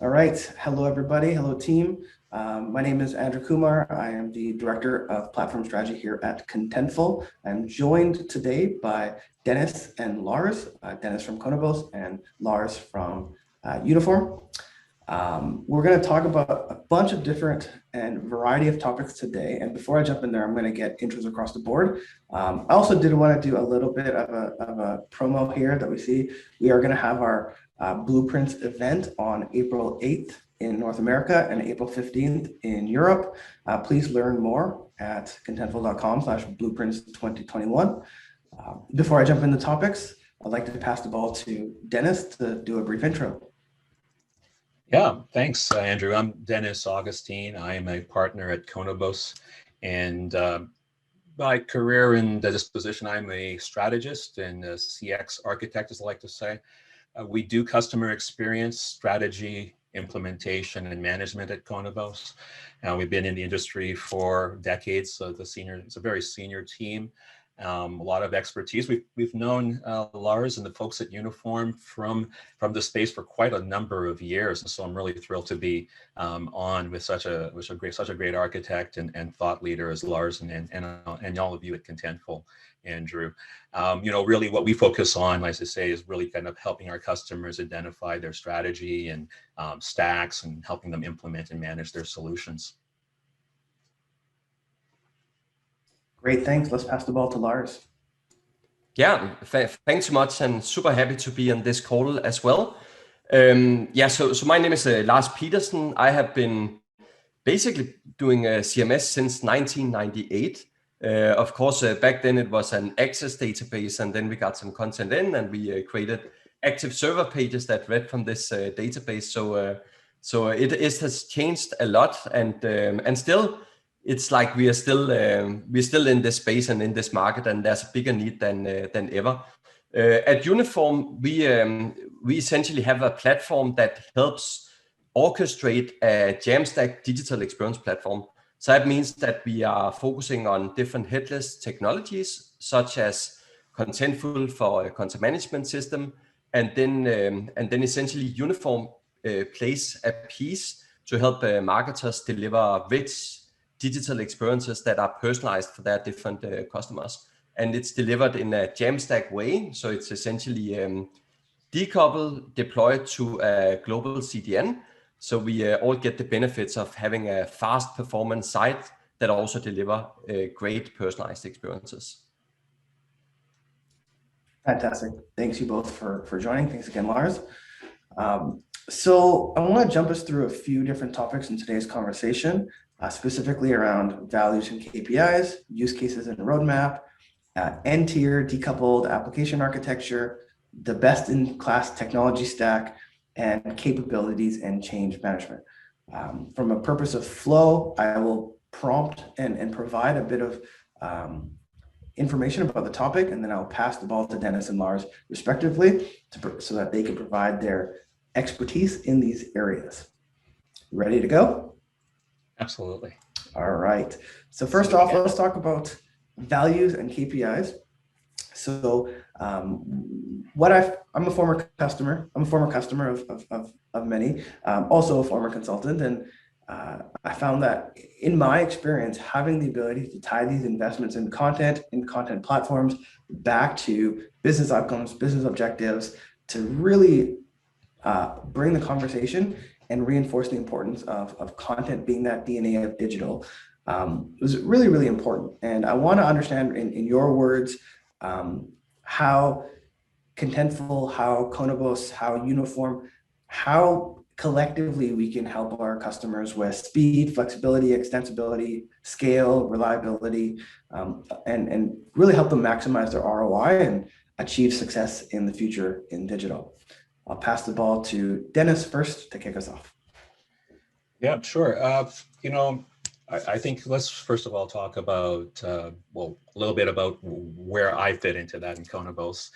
All right. Hello, everybody. Hello, team. My name is Andrew Kumar. I am the Director of Platform Strategy here at Contentful. I'm joined today by Dennis and Lars, Dennis from Konabos and Lars from Uniform. We're going to talk about a bunch of different and variety of topics today. And before I jump in there, I'm going to get intros across the board. I also did want to do a little bit of a promo here that we see. We are going to have our Blueprints event on April 8th in North America and April 15th in Europe. Please learn more at contentful.com/blueprints2021. Before I jump into topics, I'd like to pass the ball to Dennis to do a brief intro. Yeah, thanks, Andrew. I'm Dennis Augustine. I am a partner at Konabos, and my career in this position, I'm a strategist and a CX architect, as I like to say. We do customer experience, strategy, implementation, and management at Konabos. We've been in the industry for decades, so it's a very senior team. A lot of expertise. We've known Lars and the folks at Uniform from the space for quite a number of years, and so I'm really thrilled to be on with such a great architect and thought leader as Lars and all of you at Contentful, Andrew. Really what we focus on, as I say, is really kind of helping our customers identify their strategy and stacks and helping them implement and manage their solutions. Great, thanks. Let's pass the ball to Lars. Yeah, thanks so much, and super happy to be on this call as well. So my name is Lars Peterson. I have been basically doing CMS since 1998. Of course, back then it was an Access database, and then we got some content in, and we created active server pages that read from this database. So it has changed a lot, and still. It's like we're still in this space and in this market, and there's a bigger need than ever. At Uniform, we essentially have a platform that helps orchestrate a Jamstack digital experience platform. So that means that we are focusing on different headless technologies, such as Contentful for a content management system, and then essentially Uniform plays a piece to help marketers deliver rich digital experiences that are personalized for their different customers. And it's delivered in a Jamstack way. So it's essentially decoupled, deployed to a global CDN. So we all get the benefits of having a fast performance site that also deliver great personalized experiences. Fantastic. Thanks you both for joining. Thanks again, Lars. So I want to jump us through a few different topics in today's conversation. Specifically around values and KPIs, use cases and roadmap, N-tier decoupled application architecture, the best-in-class technology stack, and capabilities and change management. From a purpose of flow, I will prompt and provide a bit of information about the topic, and then I'll pass the ball to Dennis and Lars respectively so that they can provide their expertise in these areas. Ready to go? Absolutely. All right. So first off, let's talk about values and KPIs. So I'm a former customer. I'm a former customer of many, also a former consultant. And I found that in my experience, having the ability to tie these investments in content platforms back to business outcomes, business objectives, to really bring the conversation and reinforce the importance of content being that DNA of digital was really, really important. And I want to understand in your words, how Contentful, how Konabos, how Uniform, how collectively we can help our customers with speed, flexibility, extensibility, scale, reliability, and really help them maximize their ROI and achieve success in the future in digital. I'll pass the ball to Dennis first to kick us off. Yeah, sure. I think let's first of all talk about, a little bit about where I fit into that in Konabos.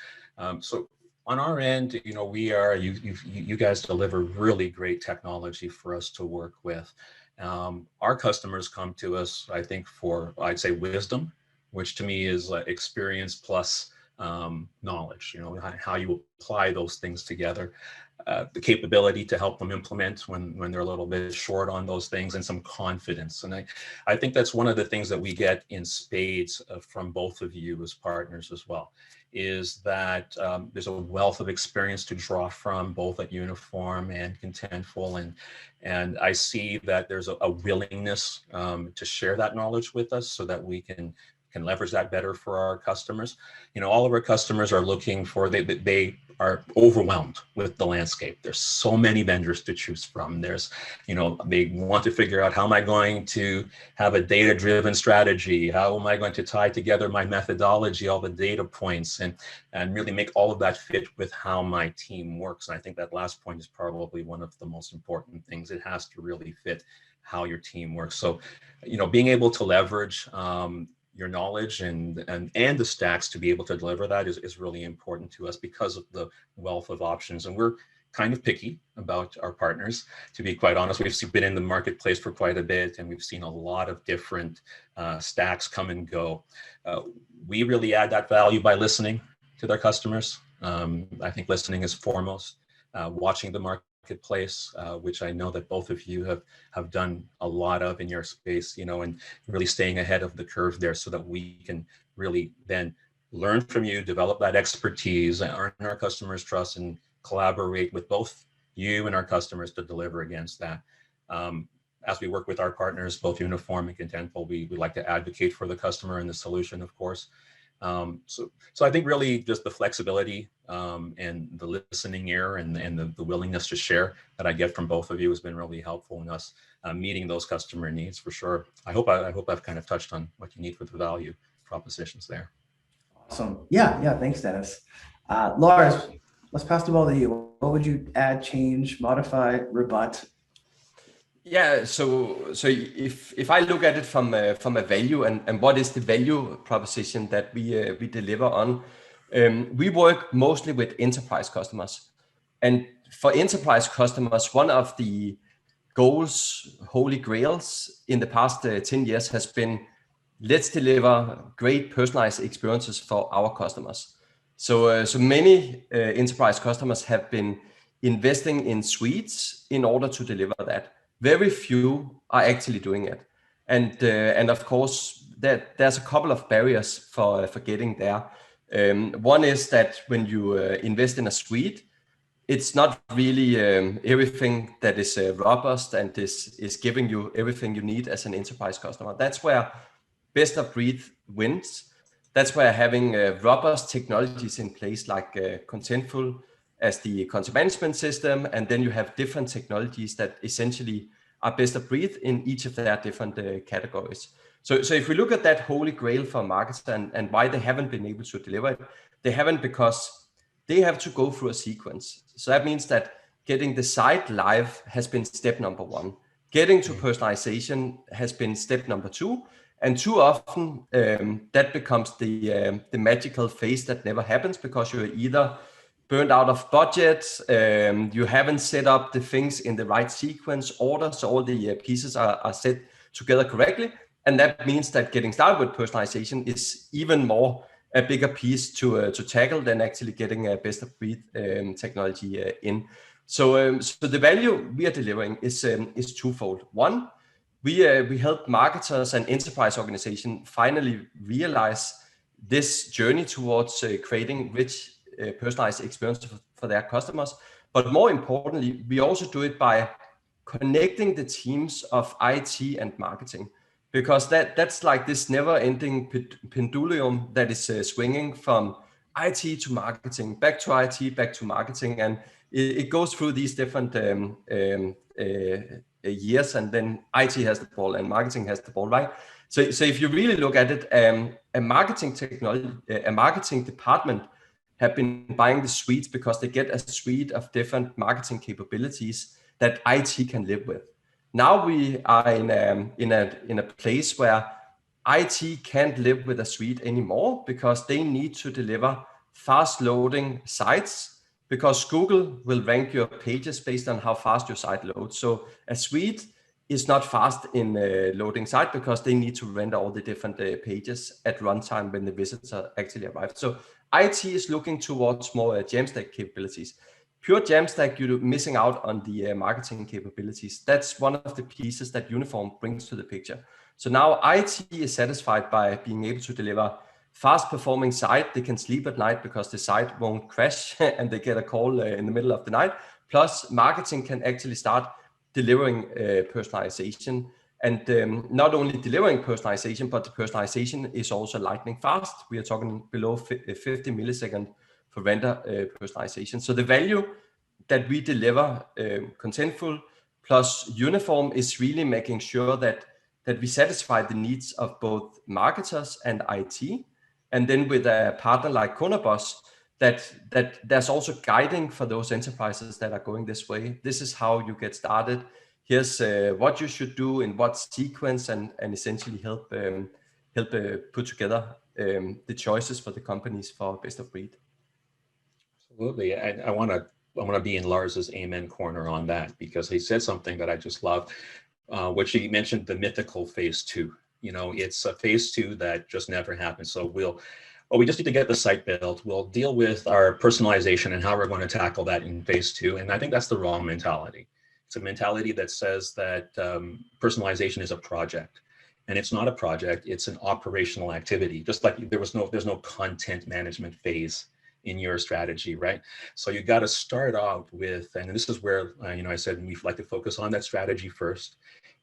So on our end, you guys deliver really great technology for us to work with. Our customers come to us, I think, for, I'd say, wisdom, which to me is experience plus knowledge, how you apply those things together, the capability to help them implement when they're a little bit short on those things, and some confidence. And I think that's one of the things that we get in spades from both of you as partners as well, is that there's a wealth of experience to draw from, both at Uniform and Contentful, and I see that there's a willingness to share that knowledge with us so that we can leverage that better for our customers. All of our customers are looking for, they are overwhelmed with the landscape. There's so many vendors to choose from. There's, they want to figure out, how am I going to have a data-driven strategy? How am I going to tie together my methodology, all the data points, and really make all of that fit with how my team works? And I think that last point is probably one of the most important things. It has to really fit how your team works. So, being able to leverage your knowledge and the stacks to be able to deliver that is really important to us, because of the wealth of options. And we're kind of picky about our partners, to be quite honest. We've been in the marketplace for quite a bit, and we've seen a lot of different stacks come and go. We really add that value by listening to their customers. I think listening is foremost. Watching the marketplace, which I know that both of you have done a lot of in your space, and really staying ahead of the curve there, so that we can really then learn from you, develop that expertise, and earn our customers' trust, and collaborate with both you and our customers to deliver against that. As we work with our partners, both Uniform and Contentful, we like to advocate for the customer and the solution, of course. So I think really just the flexibility and the listening ear and the willingness to share that I get from both of you has been really helpful in us meeting those customer needs, for sure. I hope I've kind of touched on what you need for the value propositions there. Awesome. Yeah. Thanks, Dennis. Lars, let's pass the ball to you. What would you add, change, modify, rebut? Yeah, so if I look at it from a value and what is the value proposition that we deliver on, we work mostly with enterprise customers, and for enterprise customers, one of the goals, holy grails in the past 10 years has been, let's deliver great personalized experiences for our customers. So many enterprise customers have been investing in suites in order to deliver that. Very few are actually doing it, and of course there's a couple of barriers for getting there. One is that when you invest in a suite, it's not really everything that is robust and is giving you everything you need as an enterprise customer. That's where best of breed wins. That's where having robust technologies in place, like Contentful as the content management system, and then you have different technologies that essentially are best of breed in each of their different categories. So if we look at that holy grail for marketers and why they haven't been able to deliver it, they haven't because they have to go through a sequence. So that means that getting the site live has been step number one. Getting to personalization has been step number two. And too often that becomes the magical phase that never happens, because you're either burned out of budget, you haven't set up the things in the right sequence order, so all the pieces are set together correctly. And that means that getting started with personalization is even more a bigger piece to tackle than actually getting a best of breed technology in. So the value we are delivering is twofold. One, we help marketers and enterprise organizations finally realize this journey towards creating rich personalized experiences for their customers. But more importantly, we also do it by connecting the teams of IT and marketing, because that's like this never-ending pendulum that is swinging from IT to marketing, back to IT, back to marketing, and it goes through these different years, and then IT has the ball and marketing has the ball, right? So if you really look at it, a marketing department have been buying the suites because they get a suite of different marketing capabilities that IT can live with. Now we are in a place where IT can't live with a suite anymore, because they need to deliver fast loading sites, because Google will rank your pages based on how fast your site loads. So a suite is not fast in loading site, because they need to render all the different pages at runtime when the visitors actually arrive. So IT is looking towards more Jamstack capabilities. Pure Jamstack, you're missing out on the marketing capabilities. That's one of the pieces that Uniform brings to the picture. So now IT is satisfied by being able to deliver fast performing site. They can sleep at night because the site won't crash and they get a call in the middle of the night. Plus marketing can actually start delivering personalization. And not only delivering personalization, but the personalization is also lightning fast. We are talking below 50 milliseconds for render personalization. So the value that we deliver, Contentful plus Uniform, is really making sure that we satisfy the needs of both marketers and IT. And then with a partner like Konabos, that there's also guiding for those enterprises that are going this way. This is how you get started. Here's what you should do in what sequence, and essentially help put together the choices for the companies for best of breed. Absolutely. I want to be in Lars's amen corner on that, because he said something that I just love, which he mentioned, the mythical phase 2. You know, it's a phase 2 that just never happened. So we just need to get the site built. We'll deal with our personalization and how we're going to tackle that in phase 2. And I think that's the wrong mentality. It's a mentality that says that personalization is a project. And it's not a project, it's an operational activity. Just like there's no content management phase in your strategy, right? So you got to start out with, and this is where, I said we like to focus on that strategy first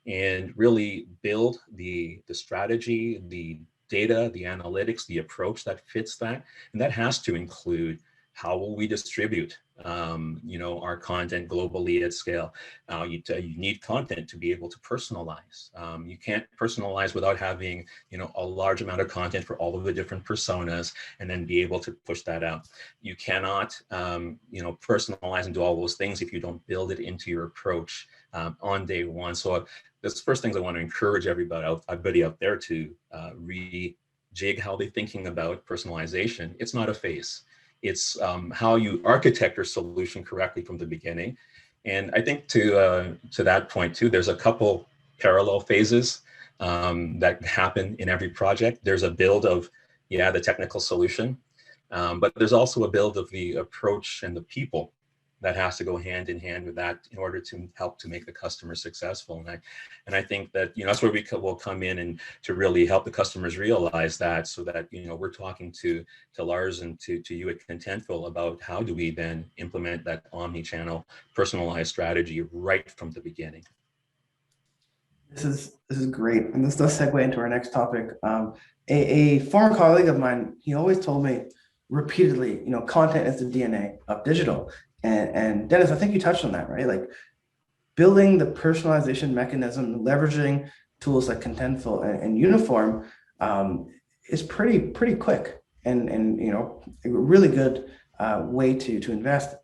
and really build the strategy, the data, the analytics, the approach that fits that. And that has to include how will we distribute our content globally at scale. You need content to be able to personalize. You can't personalize without having a large amount of content for all of the different personas and then be able to push that out. You cannot personalize and do all those things if you don't build it into your approach on day one. So that's the first things I want to encourage everybody out there to rejig how they're thinking about personalization. It's not a phase. It's how you architect your solution correctly from the beginning. And I think to that point too, there's a couple parallel phases that happen in every project. There's a build of, the technical solution, but there's also a build of the approach and the people that has to go hand in hand with that in order to help to make the customer successful. And I think that that's where we will come in and to really help the customers realize that, so that we're talking to Lars and to you at Contentful about how do we then implement that omni-channel personalized strategy right from the beginning. This is great, and this does segue into our next topic. A former colleague of mine, he always told me repeatedly, content is the DNA of digital. And Dennis, I think you touched on that, right? Like building the personalization mechanism, leveraging tools like Contentful and Uniform is pretty quick and a really good way to invest.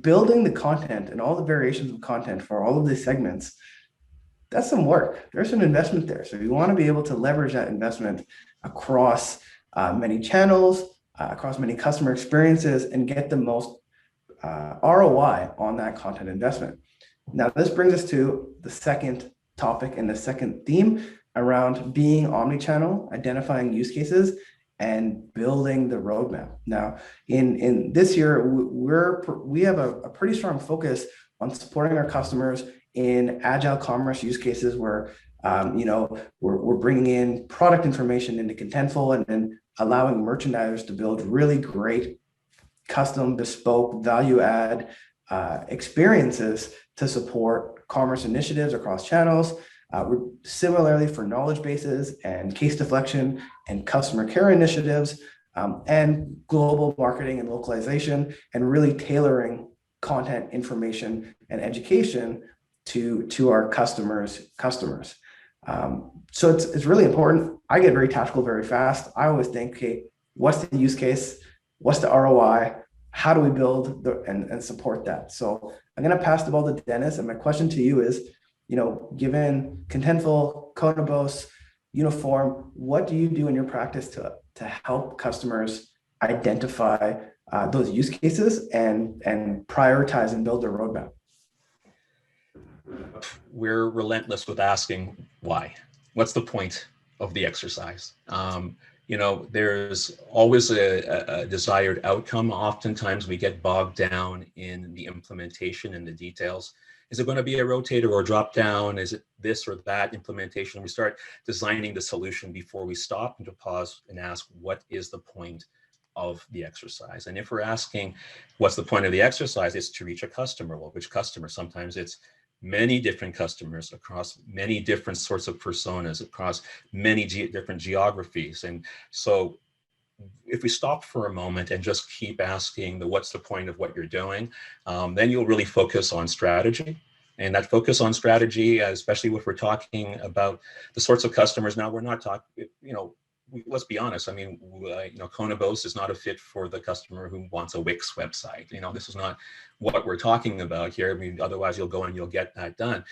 Building the content and all the variations of content for all of these segments, that's some work. There's some investment there. So you want to be able to leverage that investment across many channels, across many customer experiences, and get the most ROI on that content investment. Now, this brings us to the second topic and the second theme around being omnichannel, identifying use cases, and building the roadmap. Now, in this year, we have a pretty strong focus on supporting our customers in agile commerce use cases where we're bringing in product information into Contentful and then allowing merchandisers to build really great custom, bespoke, value add experiences to support commerce initiatives across channels. Similarly for knowledge bases and case deflection and customer care initiatives, and global marketing and localization, and really tailoring content, information, and education to our customers. So it's really important. I get very tactical very fast. I always think, okay, what's the use case? What's the ROI? How do we build and support that? So I'm going to pass the ball to Dennis. And my question to you is, given Contentful, Konabos, Uniform, what do you do in your practice to help customers identify those use cases and prioritize and build their roadmap? We're relentless with asking why. What's the point of the exercise? there's always a desired outcome. Oftentimes we get bogged down in the implementation and the details. Is it going to be a rotator or drop down? Is it this or that implementation? We start designing the solution before we stop and to pause and ask, what is the point of the exercise? And if we're asking, what's the point of the exercise? It's to reach a customer. Well, which customer? Sometimes it's many different customers across many different sorts of personas, across many different geographies. And so if we stop for a moment and just keep asking what's the point of what you're doing, then you'll really focus on strategy. And that focus on strategy, especially if we're talking about the sorts of customers. Now, we're not talking, let's be honest. I mean, Konabos is not a fit for the customer who wants a Wix website. This is not what we're talking about here. I mean, otherwise you'll go and you'll get that done.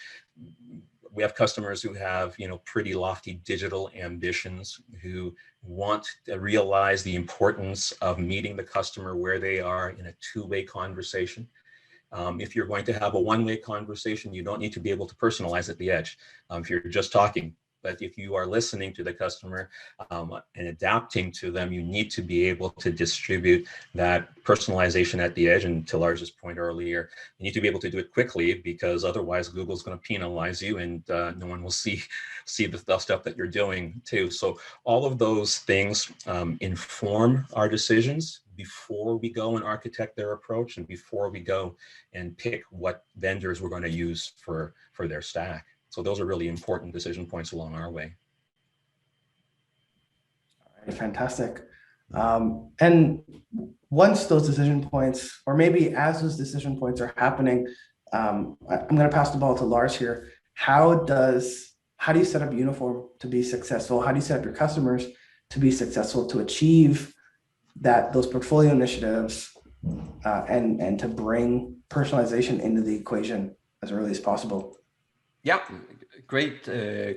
We have customers who have, pretty lofty digital ambitions, who want to realize the importance of meeting the customer where they are in a two-way conversation. If you're going to have a one-way conversation, you don't need to be able to personalize at the edge. If you're just talking. But if you are listening to the customer and adapting to them, you need to be able to distribute that personalization at the edge. And to Lars's point earlier, you need to be able to do it quickly, because otherwise Google's going to penalize you, and no one will see the stuff that you're doing too. So all of those things inform our decisions before we go and architect their approach, and before we go and pick what vendors we're going to use for their stack. So those are really important decision points along our way. All right, fantastic. And once those decision points, or maybe as those decision points are happening, I'm going to pass the ball to Lars here. How do you set up Uniform to be successful? How do you set up your customers to be successful, to achieve those portfolio initiatives, and to bring personalization into the equation as early as possible? Yeah, great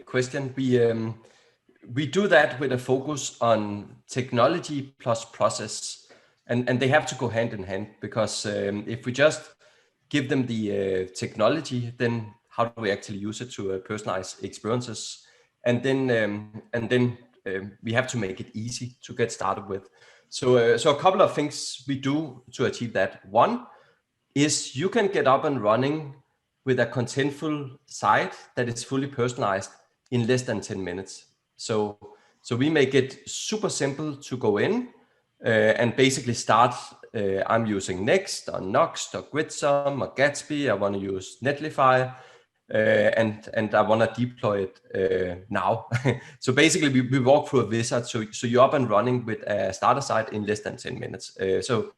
question. We do that with a focus on technology plus process, and they have to go hand in hand, because if we just give them the technology, then how do we actually use it to personalize experiences? And then we have to make it easy to get started with. So a couple of things we do to achieve that. One is you can get up and running with a Contentful site that is fully personalized in less than 10 minutes. So we make it super simple to go in and basically start. I'm using Next or Noxt or Gridsome or Gatsby. I want to use Netlify, and I want to deploy it now. So basically we walk through a wizard. So you're up and running with a starter site in less than 10 minutes. So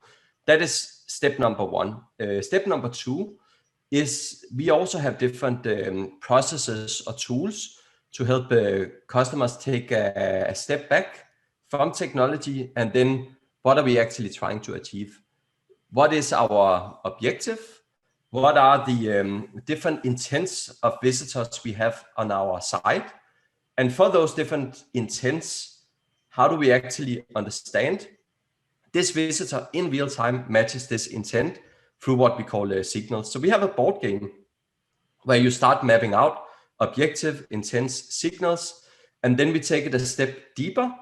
that is step number one. Step number two is we also have different processes or tools to help customers take a step back from technology, and then what are we actually trying to achieve? What is our objective? What are the different intents of visitors we have on our site? And for those different intents, how do we actually understand this visitor in real time matches this intent through what we call signals? So we have a board game where you start mapping out objective, intents, signals, and then we take it a step deeper,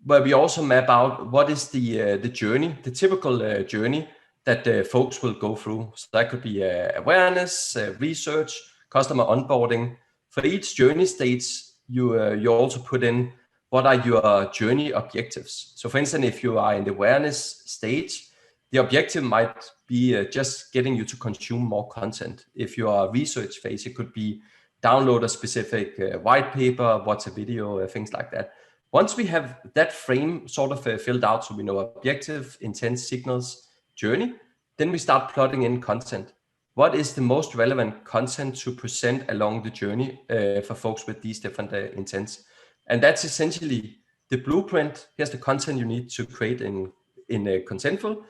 where we also map out what is the journey, the typical journey that folks will go through. So that could be awareness, research, customer onboarding. For each journey stage, you also put in what are your journey objectives. So for instance, if you are in the awareness stage, the objective might be just getting you to consume more content. If you are research phase, it could be download a specific white paper, watch a video, things like that. Once we have that frame sort of filled out, so we know objective, intent, signals, journey, then we start plotting in content. What is the most relevant content to present along the journey for folks with these different intents? And that's essentially the blueprint. Here's the content you need to create in Contentful.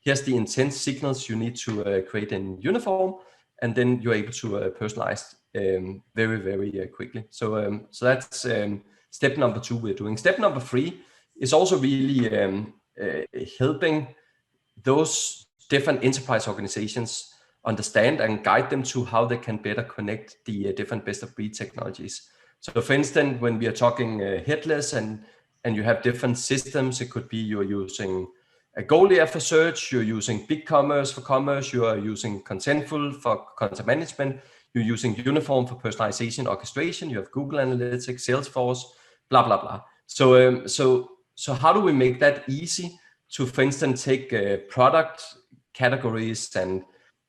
Here's the intent signals you need to create in Uniform, and then you're able to personalize very, very quickly. So that's step number two we're doing. Step number three is also really helping those different enterprise organizations understand and guide them to how they can better connect the different best of breed technologies. So for instance, when we are talking headless and and you have different systems. It could be you're using a Golia for search, you're using BigCommerce for commerce, you are using Contentful for content management, you're using Uniform for personalization orchestration, you have Google Analytics, Salesforce, blah, blah, blah. So how do we make that easy to, for instance, take product categories and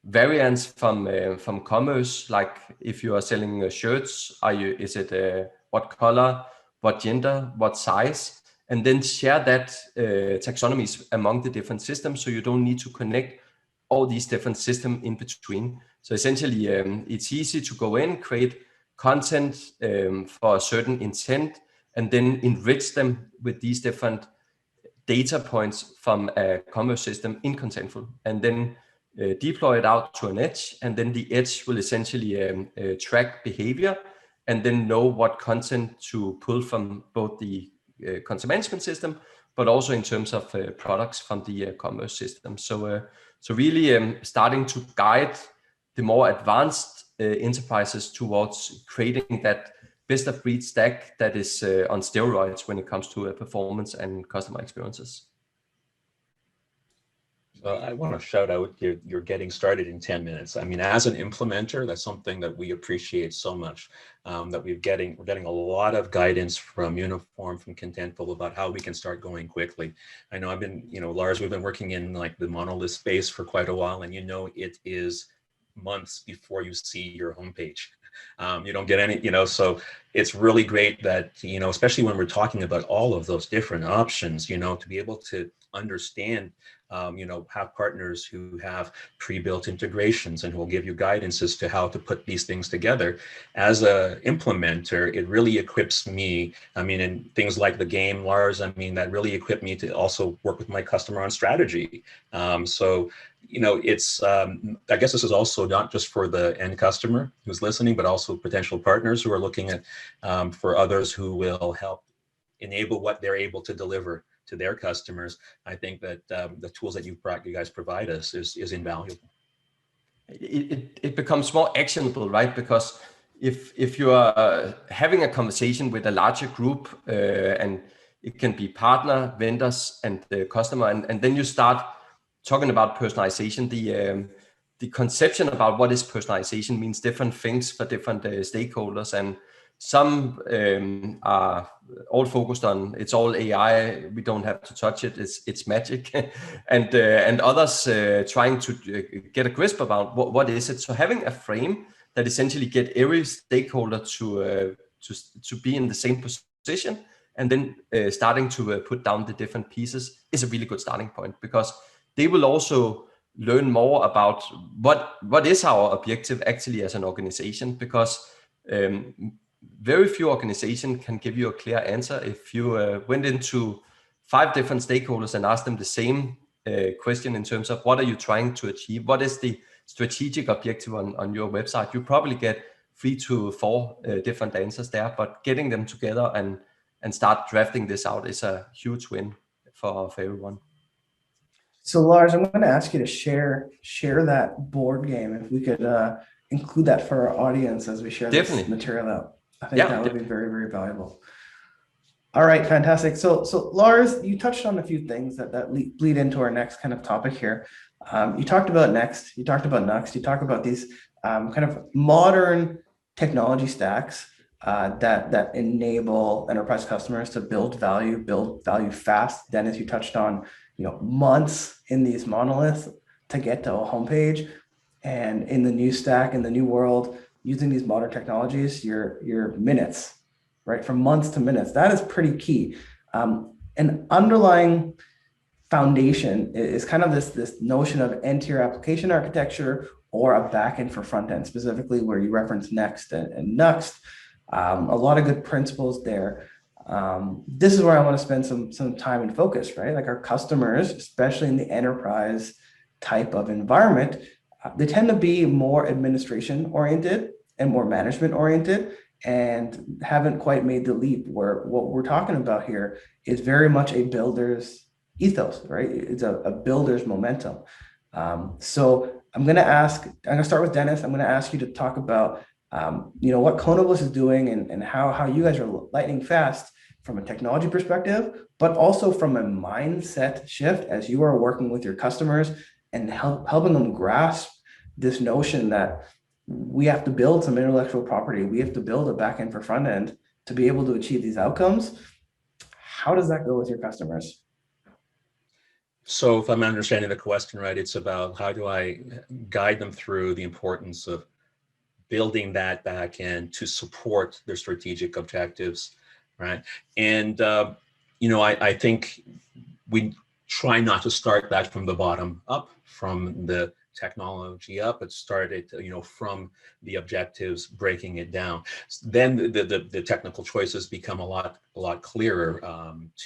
variants from commerce, like if you are selling shirts, is it what color, what gender, what size, and then share that taxonomies among the different systems, so you don't need to connect all these different systems in between. So essentially, it's easy to go in, create content for a certain intent, and then enrich them with these different data points from a commerce system in Contentful, and then deploy it out to an edge, and then the edge will essentially track behavior and then know what content to pull from both the content management system, but also in terms of products from the commerce system. So really starting to guide the more advanced enterprises towards creating that best of breed stack that is on steroids when it comes to performance and customer experiences. I want to shout out you're getting started in 10 minutes. I mean, as an implementer, that's something that we appreciate so much, that we're getting a lot of guidance from Uniform, from Contentful, about how we can start going quickly. I know Lars, we've been working in like the monolith space for quite a while, and it is months before you see your homepage. You don't get any, so it's really great that, especially when we're talking about all of those different options, to be able to understand, have partners who have pre-built integrations and who will give you guidance as to how to put these things together. As a implementer, it really equips me, in things like the game, Lars, that really equipped me to also work with my customer on strategy. It's, I guess this is also not just for the end customer who's listening, but also potential partners who are looking at, for others who will help enable what they're able to deliver to their customers. I think that the tools that you guys provide us is invaluable. It becomes more actionable, right? Because if you are having a conversation with a larger group, and it can be partner, vendors, and the customer, and then you start talking about personalization, the conception about what is personalization means different things for different stakeholders, and some are all focused on it's all AI, we don't have to touch it, it's magic, and others trying to get a grasp about what is it. So having a frame that essentially get every stakeholder to be in the same position, and then starting to put down the different pieces is a really good starting point, because they will also learn more about what is our objective actually as an organization, because very few organizations can give you a clear answer. If you went into 5 different stakeholders and asked them the same question in terms of what are you trying to achieve, what is the strategic objective on your website, you probably get 3 to 4 different answers there. But getting them together and start drafting this out is a huge win for everyone. So Lars, I'm going to ask you to share that board game, if we could include that for our audience as we share this material out. I think that would be very, very valuable. All right, fantastic. So Lars, you touched on a few things that lead into our next kind of topic here. You talked about Next, you talked about Nuxt, you talked about these kind of modern technology stacks that enable enterprise customers to build value fast. Dennis, you touched on months in these monoliths to get to a homepage, and in the new stack, in the new world, using these modern technologies, your minutes, right? From months to minutes. That is pretty key. An underlying foundation is kind of this notion of end-tier application architecture, or a backend for front end, specifically where you reference Next and Nuxt. A lot of good principles there. This is where I want to spend some time and focus, right? Like our customers, especially in the enterprise type of environment, they tend to be more administration oriented and more management oriented, and haven't quite made the leap, where what we're talking about here is very much a builder's ethos, right? It's a builder's momentum. So I'm going to start with Dennis. I'm going to ask you to talk about what Konabos is doing and how you guys are lightning fast from a technology perspective, but also from a mindset shift as you are working with your customers and helping them grasp this notion that we have to build some intellectual property. We have to build a back end for front end to be able to achieve these outcomes. How does that go with your customers? So if I'm understanding the question right, it's about how do I guide them through the importance of building that back end to support their strategic objectives, right? And, I think we try not to start that from the bottom up, from the technology up, but started, from the objectives, breaking it down. Then the technical choices become a lot clearer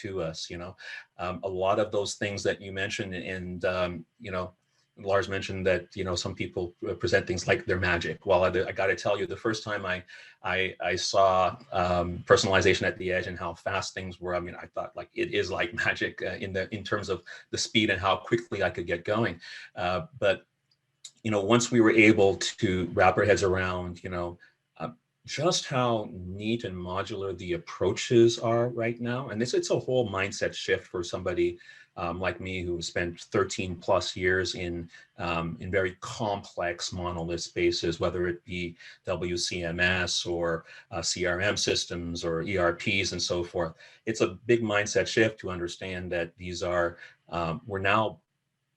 to us. A lot of those things that you mentioned, and Lars mentioned that some people present things like they're magic. Well, I got to tell you, the first time I saw personalization at the edge and how fast things were, I thought like it is like magic in terms of the speed and how quickly I could get going. But once we were able to wrap our heads around, just how neat and modular the approaches are right now, and it's a whole mindset shift for somebody like me who spent 13 plus years in very complex monolith spaces, whether it be WCMS or CRM systems or ERPs and so forth. It's a big mindset shift to understand that these are, we're now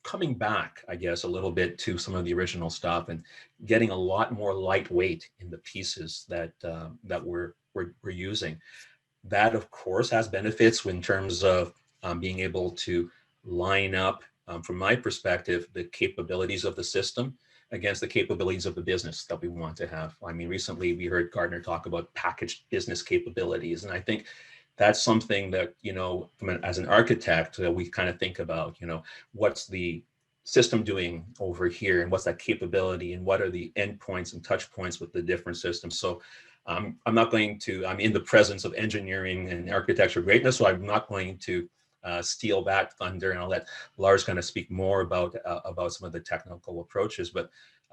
coming back, I guess, a little bit to some of the original stuff and getting a lot more lightweight in the pieces that we're using. That, of course, has benefits in terms of being able to line up, from my perspective, the capabilities of the system against the capabilities of the business that we want to have. Recently we heard Gartner talk about packaged business capabilities, and I think that's something that, as an architect, we kind of think about, what's the system doing over here and what's that capability and what are the endpoints and touch points with the different systems. So I'm in the presence of engineering and architecture greatness, so I'm not going to steal that thunder, and I'll let Lars kind of speak more about some of the technical approaches. But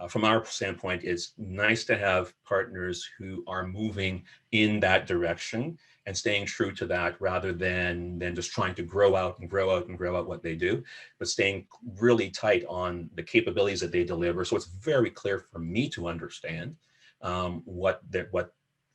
from our standpoint, it's nice to have partners who are moving in that direction and staying true to that, rather than just trying to grow out what they do, but staying really tight on the capabilities that they deliver. So it's very clear for me to understand what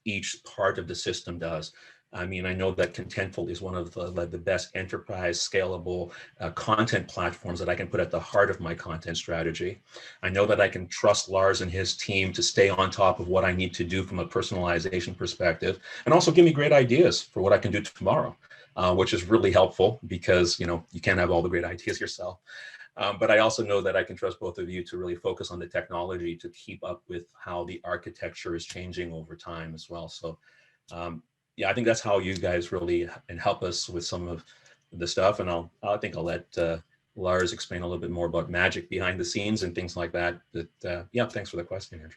each part of the system does. I know that Contentful is one of the best enterprise scalable content platforms that I can put at the heart of my content strategy. I know that I can trust Lars and his team to stay on top of what I need to do from a personalization perspective, and also give me great ideas for what I can do tomorrow, which is really helpful because, you can't have all the great ideas yourself. But I also know that I can trust both of you to really focus on the technology to keep up with how the architecture is changing over time as well. So, yeah, I think that's how you guys really and help us with some of the stuff. And I think I'll let Lars explain a little bit more about magic behind the scenes and things like that. But yeah, thanks for the question, Andrew.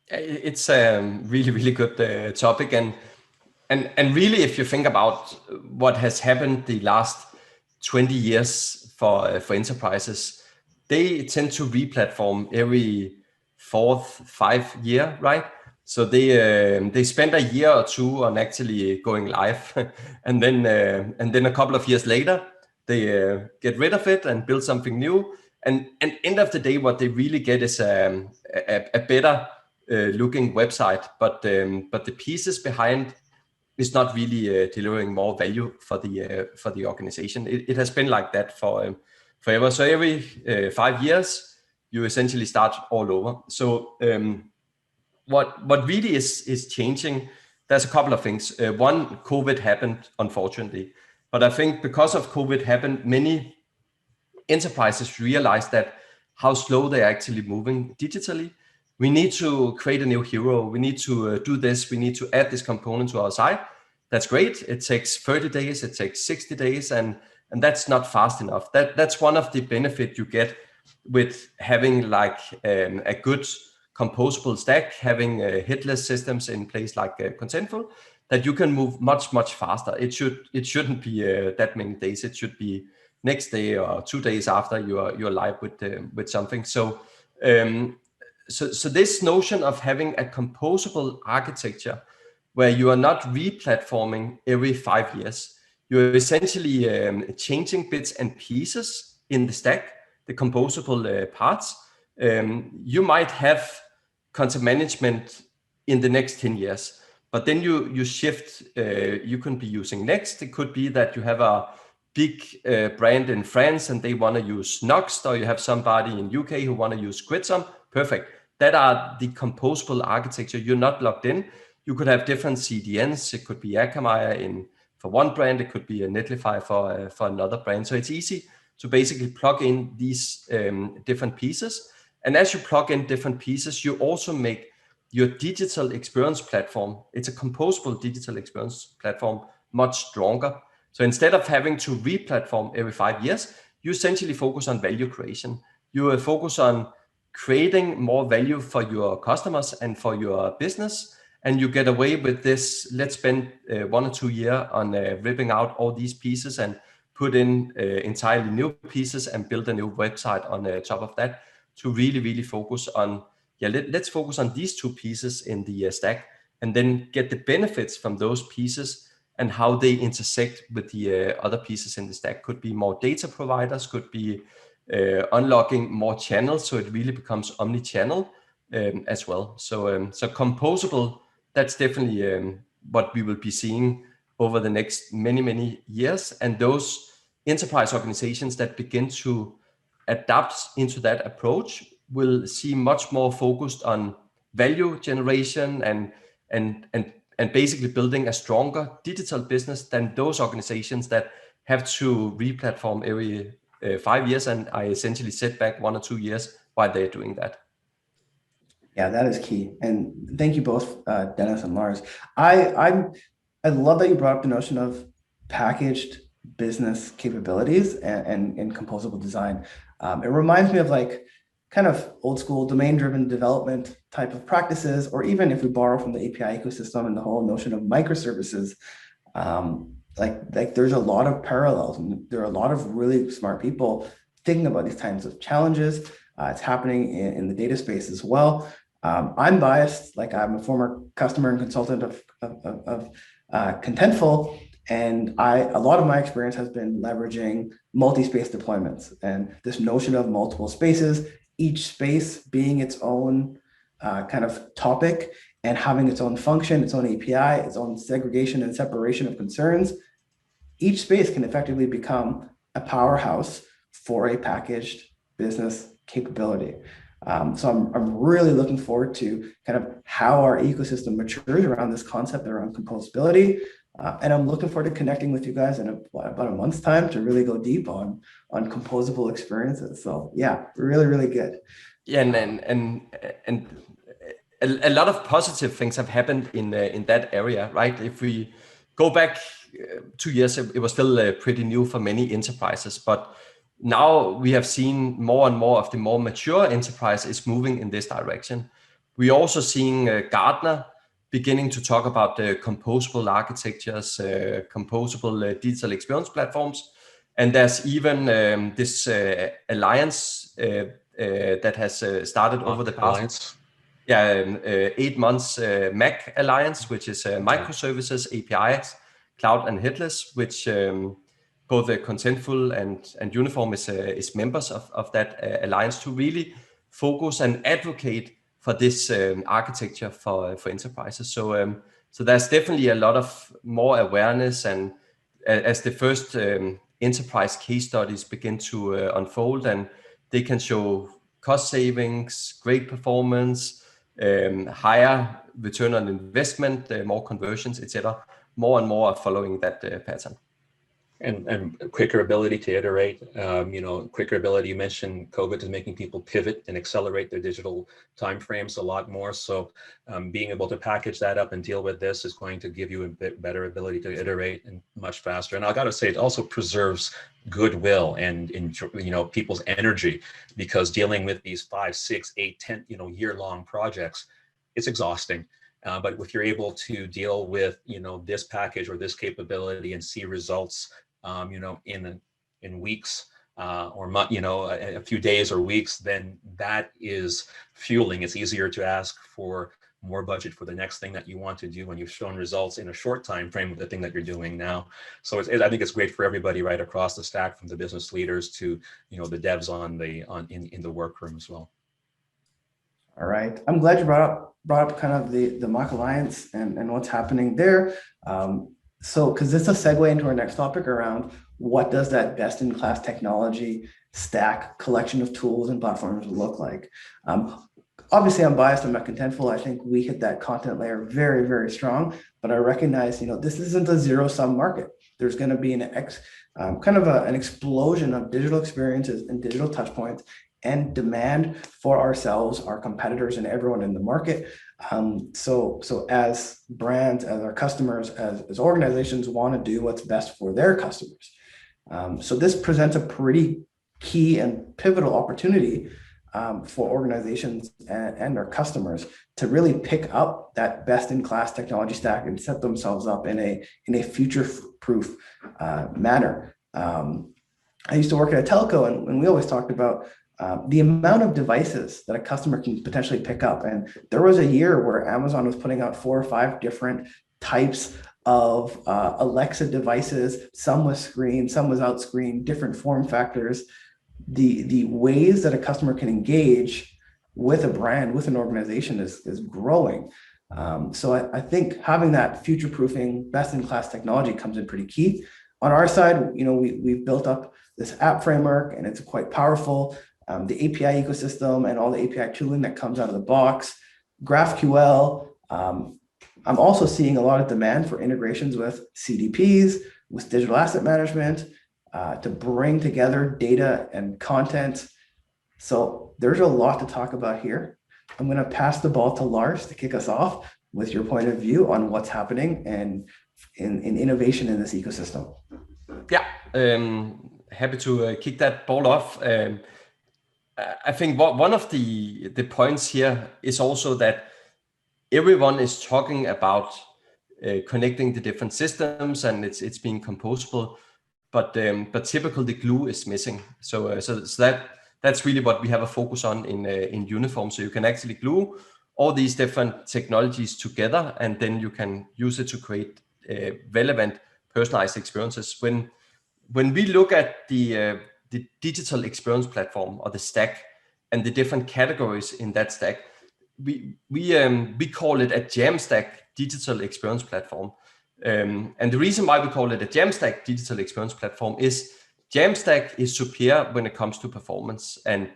It's a really, really good topic. And really, if you think about what has happened the last 20 years for enterprises, they tend to re-platform every 4th-5th year, right? So they spend a year or two on actually going live, and then a couple of years later they get rid of it and build something new. And end of the day, what they really get is a better looking website, but the pieces behind is not really delivering more value for the organization. It has been like that for forever. So every 5 years you essentially start all over. So what really is changing, there's a couple of things. One, COVID happened, unfortunately, but I think because of COVID happened, many enterprises realized that how slow they're actually moving digitally. We need to create a new hero. We need to do this. We need to add this component to our site. That's great. It takes 30 days. It takes 60 days, and that's not fast enough. That's one of the benefits you get with having like a good composable stack, having headless systems in place like Contentful, that you can move much faster. It shouldn't be that many days. It should be next day or 2 days after you're live with something. So this notion of having a composable architecture where you are not re-platforming every 5 years. You're essentially changing bits and pieces in the stack, the composable parts. You might have content management in the next 10 years, but then you shift. You can be using Next. It could be that you have a big brand in France and they want to use Noxt, or you have somebody in UK who want to use Gridsum. Perfect. That are the composable architecture. You're not locked in. You could have different CDNs. It could be Akamai for one brand. It could be a Netlify for another brand. So it's easy to basically plug in these different pieces. And as you plug in different pieces, you also make your digital experience platform, it's a composable digital experience platform, much stronger. So instead of having to re-platform every 5 years, you essentially focus on value creation. You focus on creating more value for your customers and for your business. And you get away with this, let's spend 1 or 2 years on ripping out all these pieces and put in entirely new pieces and build a new website on top of that to really, really focus on, let's focus on these 2 pieces in the stack and then get the benefits from those pieces and how they intersect with the other pieces in the stack. Could be more data providers, could be unlocking more channels, so it really becomes omni-channel as well. So composable, that's definitely what we will be seeing over the next many years. And those enterprise organizations that begin to adapt into that approach will see much more focused on value generation and basically building a stronger digital business than those organizations that have to re-platform every 5 years, and I essentially set back 1 or 2 years while they're doing that. Yeah, that is key. And thank you both, Dennis and Lars. I love that you brought up the notion of packaged business capabilities and composable design. It reminds me of like kind of old school domain-driven development type of practices, or even if we borrow from the API ecosystem and the whole notion of microservices, like there's a lot of parallels, and there are a lot of really smart people thinking about these kinds of challenges. It's happening in the data space as well. I'm biased, like I'm a former customer and consultant of Contentful, and a lot of my experience has been leveraging multi-space deployments and this notion of multiple spaces, each space being its own kind of topic and having its own function, its own API, its own segregation and separation of concerns. Each space can effectively become a powerhouse for a packaged business capability. So I'm really looking forward to kind of how our ecosystem matures around this concept around composability. And I'm looking forward to connecting with you guys in about a month's time to really go deep on composable experiences. So yeah, really good. Yeah, and a lot of positive things have happened in that area, right? If we go back 2 years, it was still pretty new for many enterprises, but now we have seen more and more of the more mature enterprise is moving in this direction. We're also seeing Gartner beginning to talk about the composable architectures, composable digital experience platforms. And there's even this alliance that has started over the past 8 months, MAC Alliance, which is microservices, APIs, cloud and headless, which both the Contentful and Uniform is members of that alliance to really focus and advocate for this architecture for enterprises. So there's definitely a lot of more awareness, and as the first enterprise case studies begin to unfold, and they can show cost savings, great performance, higher return on investment, more conversions, etc. More and more are following that pattern. And quicker ability to iterate, quicker ability. You mentioned COVID is making people pivot and accelerate their digital timeframes a lot more. So being able to package that up and deal with this is going to give you a bit better ability to iterate and much faster. And I got to say, it also preserves goodwill and people's energy, because dealing with these 5, 6, 8, 10 year-long projects, it's exhausting. But if you're able to deal with this package or this capability and see results in weeks or a few days or weeks, then that is fueling. It's easier to ask for more budget for the next thing that you want to do when you've shown results in a short time frame with the thing that you're doing now. So I think it's great for everybody right across the stack, from the business leaders to the devs in the workroom as well. All right, I'm glad you brought up kind of the Mock Alliance and what's happening there. So because this is a segue into our next topic around what does that best-in-class technology stack collection of tools and platforms look like. Obviously, I'm biased. I'm at Contentful. I think we hit that content layer very, very strong. But I recognize, this isn't a zero-sum market. There's going to be an explosion of digital experiences and digital touchpoints and demand for ourselves, our competitors, and everyone in the market. So as brands, as our customers, as organizations want to do what's best for their customers. So this presents a pretty key and pivotal opportunity for organizations and our customers to really pick up that best-in-class technology stack and set themselves up in a future-proof manner. I used to work at a telco, and we always talked about the amount of devices that a customer can potentially pick up. And there was a year where Amazon was putting out 4 or 5 different types of Alexa devices, some with screen, some without screen, different form factors. The ways that a customer can engage with a brand, with an organization is growing. So I think having that future-proofing, best-in-class technology comes in pretty key. On our side, we've built up this app framework, and it's quite powerful. The API ecosystem and all the API tooling that comes out of the box, GraphQL. I'm also seeing a lot of demand for integrations with CDPs, with digital asset management, to bring together data and content. So there's a lot to talk about here. I'm going to pass the ball to Lars to kick us off with your point of view on what's happening and in innovation in this ecosystem. Yeah, happy to kick that ball off. I think one of the points here is also that everyone is talking about connecting the different systems, and it's being composable, but typically the glue is missing. So that's really what we have a focus on in Uniform. So you can actually glue all these different technologies together, and then you can use it to create relevant, personalized experiences. When we look at the digital experience platform, or the stack, and the different categories in that stack, we call it a Jamstack digital experience platform. And the reason why we call it a Jamstack digital experience platform is Jamstack is superior when it comes to performance and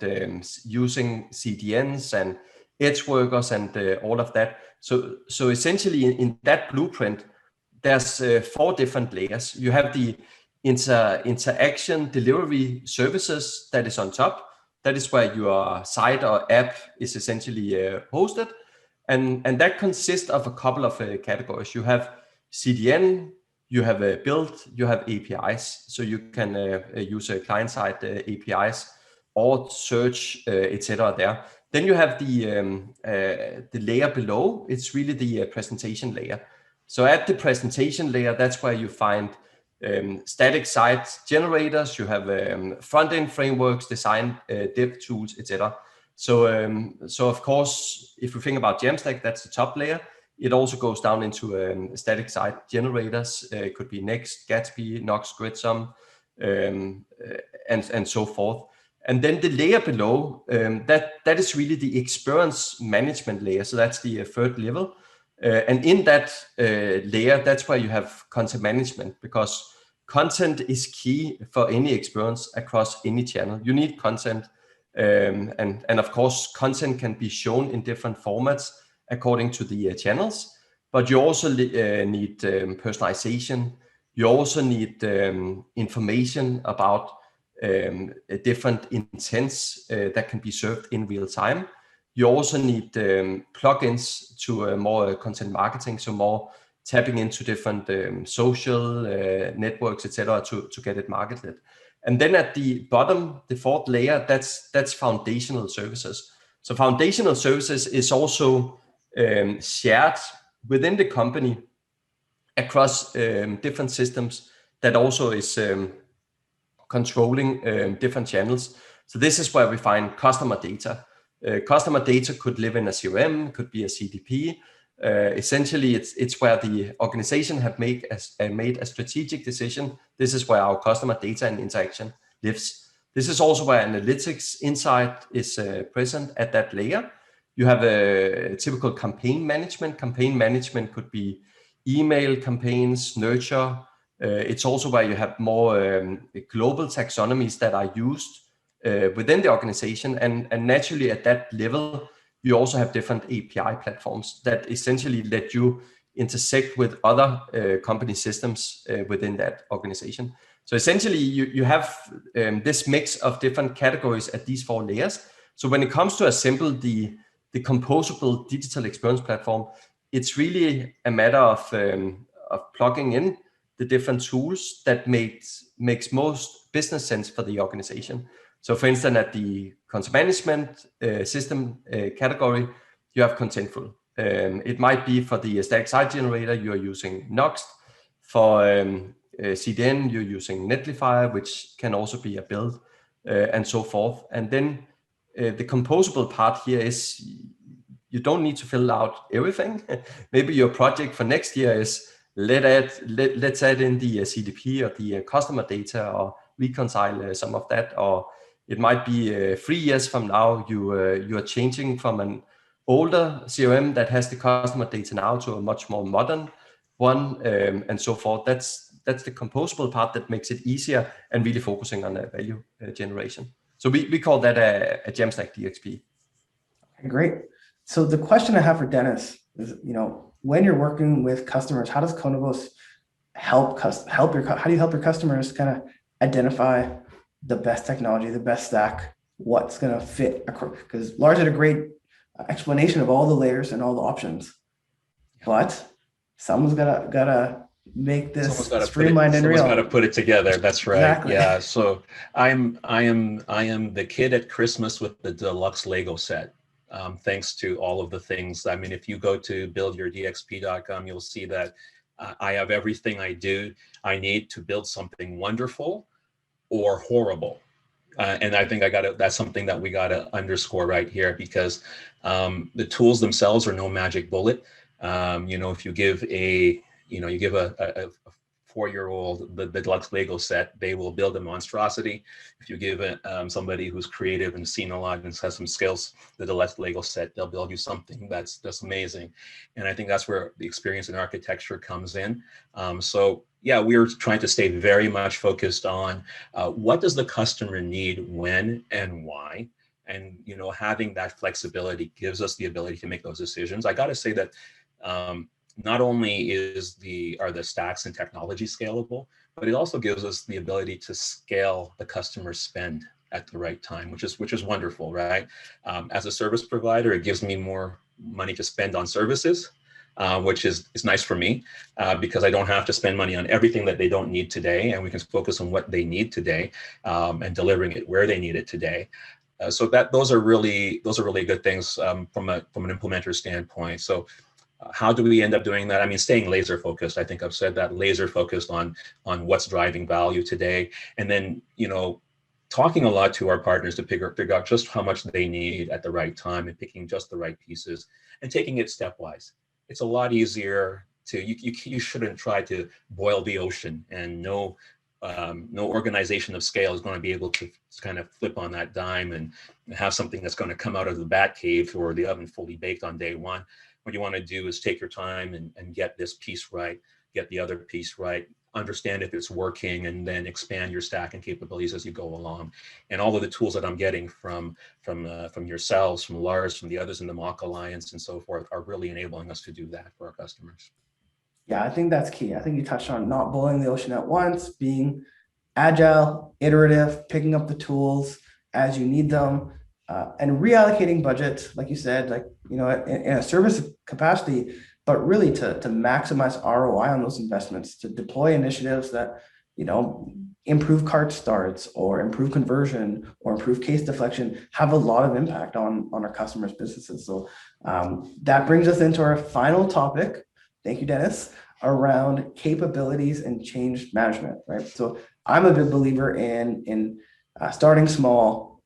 using CDNs and edge workers and all of that. So essentially in that blueprint, there's 4 different layers. You have the interaction delivery services that is on top. That is where your site or app is essentially hosted. And that consists of a couple of categories. You have CDN, you have a build, you have APIs. So you can use client-side APIs or search, etc. there. Then you have the layer below. It's really the presentation layer. So at the presentation layer, that's where you find static site generators. You have front-end frameworks, design dev tools, etc. So of course, if you think about Jamstack, that's the top layer. It also goes down into static site generators. It could be Next, Gatsby, Nox, Gridsum, and so forth. And then the layer below, that is really the experience management layer. So that's the 3rd level. And in that layer, that's where you have content management, because content is key for any experience across any channel. You need content, and of course, content can be shown in different formats according to the channels, but you also need personalization. You also need information about different intents that can be served in real time. You also need plugins to more content marketing, so more tapping into different social networks, etc., to get it marketed. And then at the bottom, the 4th layer, that's foundational services. So foundational services is also shared within the company across different systems that also is controlling different channels. So this is where we find customer data. Customer data could live in a CRM, could be a CDP. Essentially, it's where the organization have made a strategic decision. This is where our customer data and interaction lives. This is also where analytics insight is present at that layer. You have a typical campaign management. Campaign management could be email campaigns, nurture. It's also where you have more global taxonomies that are used within the organization. And naturally at that level, you also have different API platforms that essentially let you intersect with other company systems within that organization. So essentially you have this mix of different categories at these 4 layers. So when it comes to assemble the composable digital experience platform, it's really a matter of plugging in the different tools that makes most business sense for the organization. So for instance, at the content management system category, you have Contentful. It might be for the static site generator, you're using Noxt. For CDN, you're using Netlify, which can also be a build and so forth. And then the composable part here is you don't need to fill out everything. Maybe your project for next year is let's add in the CDP or the customer data or reconcile some of that. Or it might be 3 years from now, you are changing from an older CRM that has the customer data now to a much more modern one and so forth. That's the composable part that makes it easier and really focusing on value generation. So we call that a Jamstack DXP. Great. So the question I have for Dennis is, when you're working with customers, how does Konabos how do you help your customers kind of identify the best technology, the best stack, what's going to fit? Because Lars did a great explanation of all the layers and all the options, but someone's gotta make this streamlined and real. Someone's got to put it together. That's right. Exactly. Yeah. So I am the kid at Christmas with the deluxe Lego set. Thanks to all of the things. I mean, if you go to buildyourdxp.com, you'll see that I have everything I need to build something wonderful or horrible. And I think that's something that we got to underscore right here, because the tools themselves are no magic bullet. If you give a 4-year-old the deluxe Lego set, they will build a monstrosity. If you give somebody who's creative and seen a lot and has some skills the deluxe Lego set, they'll build you something that's just amazing. And I think that's where the experience in architecture comes in. So yeah, we're trying to stay very much focused on what does the customer need, when and why. And having that flexibility gives us the ability to make those decisions. I got to say that not only are the stacks and technology scalable, but it also gives us the ability to scale the customer spend at the right time, which is wonderful, right? As a service provider, it gives me more money to spend on services, which is nice for me because I don't have to spend money on everything that they don't need today, and we can focus on what they need today and delivering it where they need it today. So those are really good things from an implementer standpoint. So how do we end up doing that? I mean, staying laser focused. I think I've said that, laser focused on what's driving value today. And then, talking a lot to our partners to figure out just how much they need at the right time and picking just the right pieces and taking it stepwise. It's a lot easier you shouldn't try to boil the ocean, and no organization of scale is going to be able to kind of flip on that dime and have something that's going to come out of the bat cave or the oven fully baked on day one. What you want to do is take your time and get this piece right, get the other piece right, understand if it's working, and then expand your stack and capabilities as you go along. And all of the tools that I'm getting from yourselves, from Lars, from the others in the Mock Alliance and so forth are really enabling us to do that for our customers. Yeah, I think that's key. I think you touched on not boiling the ocean at once, being agile, iterative, picking up the tools as you need them, and reallocating budget, like you said, in a service capacity, but really to maximize ROI on those investments, to deploy initiatives that, improve cart starts or improve conversion or improve case deflection, have a lot of impact on our customers' businesses. So that brings us into our final topic. Thank you, Dennis, around capabilities and change management, right? So I'm a big believer in starting small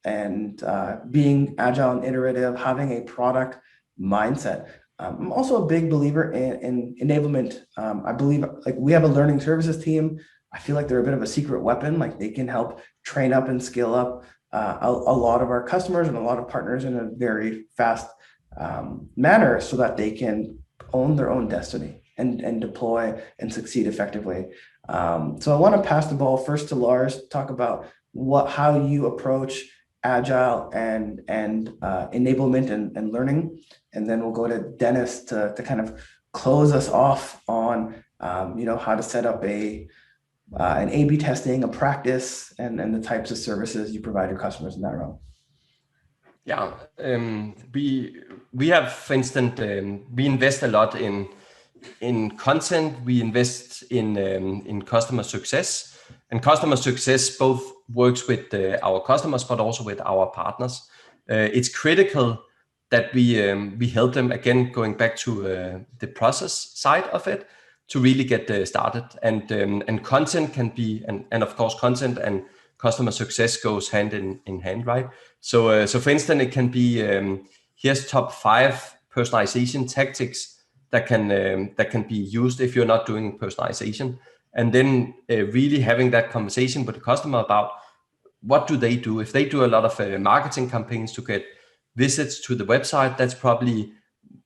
being agile and iterative, having a product mindset. I'm also a big believer in enablement. I believe like we have a learning services team. I feel like they're a bit of a secret weapon. Like they can help train up and scale up a lot of our customers and a lot of partners in a very fast manner so that they can own their own destiny and deploy and succeed effectively. So I want to pass the ball first to Lars, talk about how you approach agile and enablement and learning, and then we'll go to Dennis to kind of close us off on how to set up an A/B testing, a practice, and the types of services you provide your customers in that realm. Yeah, we have, for instance, we invest a lot in content. We invest in customer success, and customer success both works with our customers, but also with our partners. It's critical that we help them, again, going back to the process side of it, to really get started. And content can be, and of course, content and customer success goes hand in hand, right? So for instance, it can be here's top 5 personalization tactics that can be used if you're not doing personalization, and then really having that conversation with the customer about what do they do. If they do a lot of marketing campaigns to get visits to the website, that's probably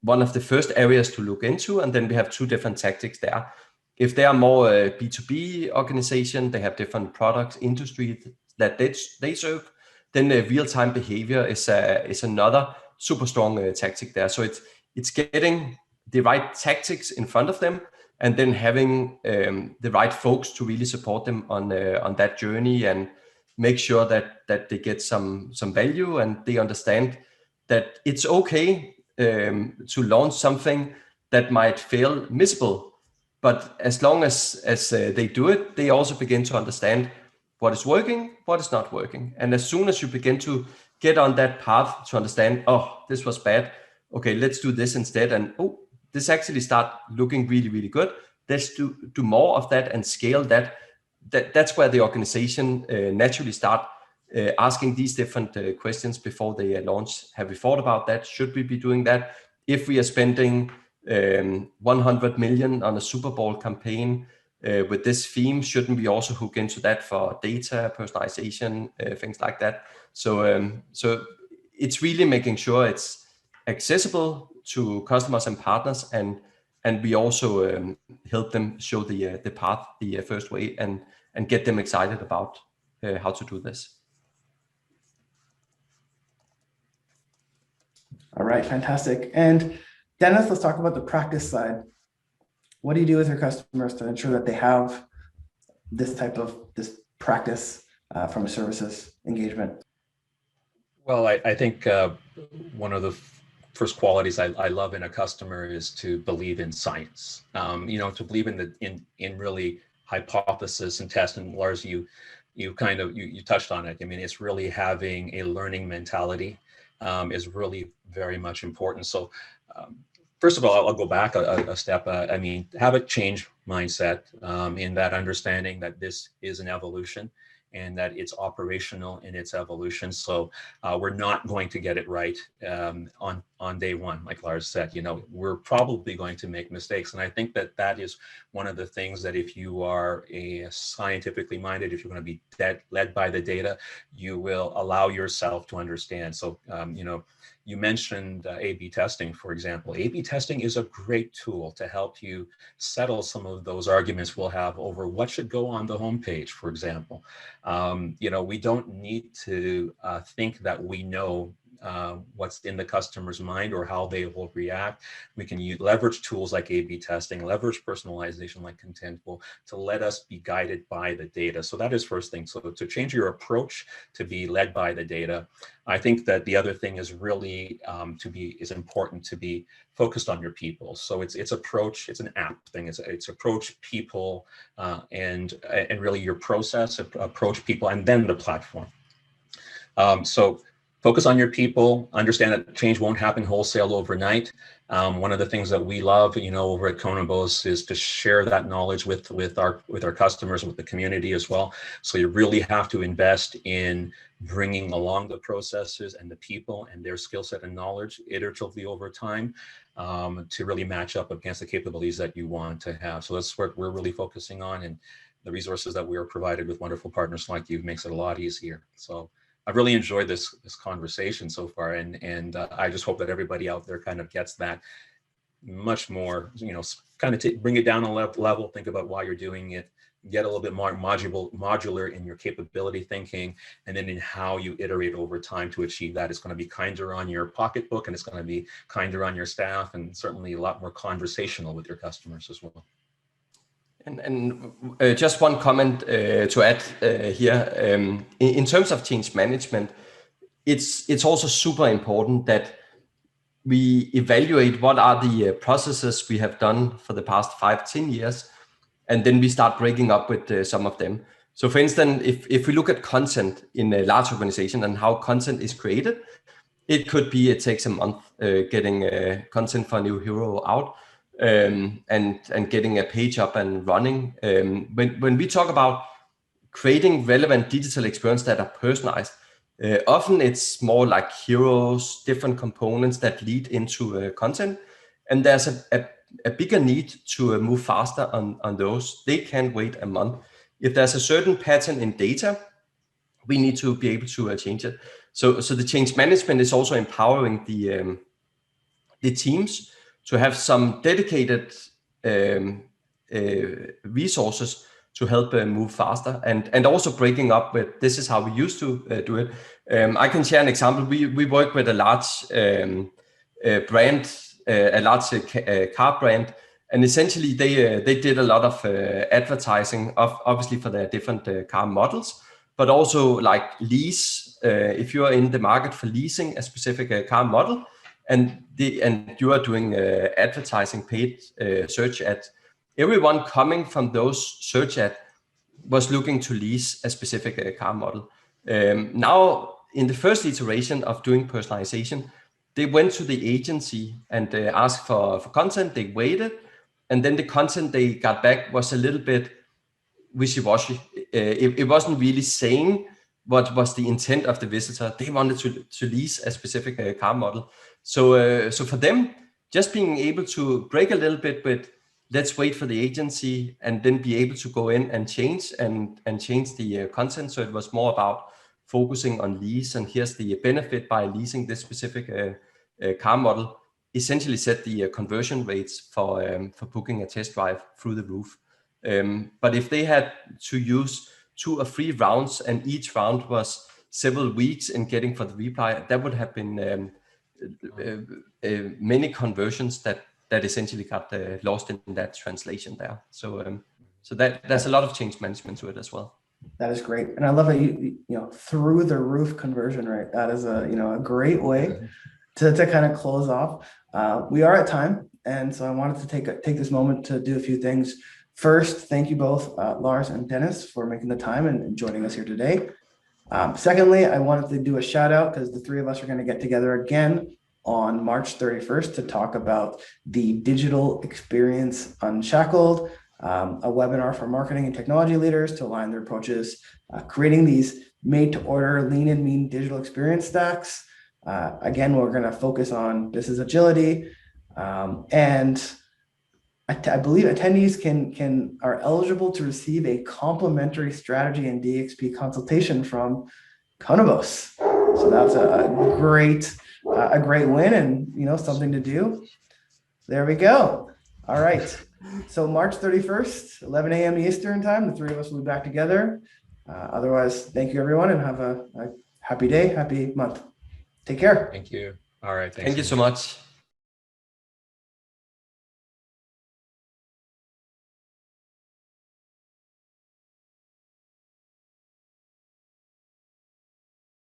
one of the first areas to look into. And then we have 2 different tactics there. If they are more B2B organization, they have different products, industry that they serve, then the real-time behavior is another super strong tactic there. So it's getting the right tactics in front of them, and then having the right folks to really support them on that journey and make sure that they get some value, and they understand that it's okay to launch something that might fail miserable, but as long as they do it, they also begin to understand what is working, what is not working. And as soon as you begin to get on that path to understand, oh, this was bad, okay, let's do this instead, and oh, this actually start looking really, really good, let's do more of that and scale that. That's where the organization naturally start asking these different questions before they launch. Have we thought about that? Should we be doing that? If we are spending 100 million on a Super Bowl campaign with this theme, shouldn't we also hook into that for data, personalization, things like that? So it's really making sure it's accessible to customers and partners, and we also help them show the path the first way, and get them excited about how to do this. All right, fantastic. And Dennis, let's talk about the practice side. What do you do with your customers to ensure that they have this practice from a services engagement? Well, I think one of the first qualities I love in a customer is to believe in science. To believe in really hypothesis and test. And Lars, you touched on it. I mean, it's really having a learning mentality is really very much important. So first of all, I'll go back a step. I mean, have a change mindset in that understanding that this is an evolution and that it's operational in its evolution. So we're not going to get it right on day one, like Lars said. We're probably going to make mistakes. And I think that is one of the things that if you are a scientifically minded, if you're going to be led by the data, you will allow yourself to understand. So, you mentioned A/B testing, for example. A/B testing is a great tool to help you settle some of those arguments we'll have over what should go on the homepage, for example. We don't need to think that we know what's in the customer's mind or how they will react. We can leverage tools like A/B testing, leverage personalization like Contentful to let us be guided by the data. So that is first thing. So to change your approach to be led by the data. I think that the other thing is really is important to be focused on your people. So it's approach, it's an app thing. It's approach, people, and really your process, approach, people, and then the platform. So focus on your people, understand that change won't happen wholesale overnight. One of the things that we love, over at Konabos is to share that knowledge with our customers, with the community as well. So you really have to invest in bringing along the processes and the people and their skill set and knowledge iteratively over time to really match up against the capabilities that you want to have. So that's what we're really focusing on, and the resources that we are provided with wonderful partners like you makes it a lot easier. So I've really enjoyed this conversation so far, and I just hope that everybody out there kind of gets that much more, kind of bring it down a level, think about why you're doing it, get a little bit more modular in your capability thinking, and then in how you iterate over time to achieve that. It's going to be kinder on your pocketbook, and it's going to be kinder on your staff, and certainly a lot more conversational with your customers as well. And just one comment to add here. In terms of change management, it's also super important that we evaluate what are the processes we have done for the past 5-10 years, and then we start breaking up with some of them. So for instance, if we look at content in a large organization and how content is created, it could be it takes a month getting content for a new hero out. And getting a page up and running. When we talk about creating relevant digital experience that are personalized, often it's more like heroes, different components that lead into content. And there's a bigger need to move faster on those. They can't wait a month. If there's a certain pattern in data, we need to be able to change it. So the change management is also empowering the teams to have some dedicated resources to help move faster, and also breaking up with this is how we used to do it. I can share an example. We work with a large brand, a large car brand, and essentially they did a lot of advertising, obviously for their different car models, but also like lease. If you are in the market for leasing a specific car model, and you are doing advertising, paid search ad, everyone coming from those search ad was looking to lease a specific car model. Now, in the first iteration of doing personalization, they went to the agency and asked for content. They waited, and then the content they got back was a little bit wishy-washy. It wasn't really saying what was the intent of the visitor. They wanted to lease a specific car model. So for them, just being able to break a little bit with let's wait for the agency and then be able to go in and change the content. So it was more about focusing on lease, and here's the benefit by leasing this specific car model. Essentially set the conversion rates for booking a test drive through the roof. But if they had to use 2 or 3 rounds and each round was several weeks in getting for the reply, that would have been many conversions that essentially got lost in that translation there. So there's a lot of change management to it as well. That is great, and I love that you through the roof conversion rate. That is a great way to kind of close off. We are at time, and so I wanted to take this moment to do a few things. First, thank you both, Lars and Dennis, for making the time and joining us here today. Secondly, I wanted to do a shout out because the 3 of us are going to get together again on March 31st to talk about the Digital Experience Unshackled, a webinar for marketing and technology leaders to align their approaches, creating these made-to-order lean and mean digital experience stacks. Again, we're going to focus on business agility, and I believe attendees are eligible to receive a complimentary strategy and DXP consultation from Konabos. So that's a great win, and something to do. There we go. All right. So March 31st, 11 a.m. Eastern time, the 3 of us will be back together. Otherwise, thank you everyone, and have a happy day, happy month. Take care. Thank you. All right. Thank you so much.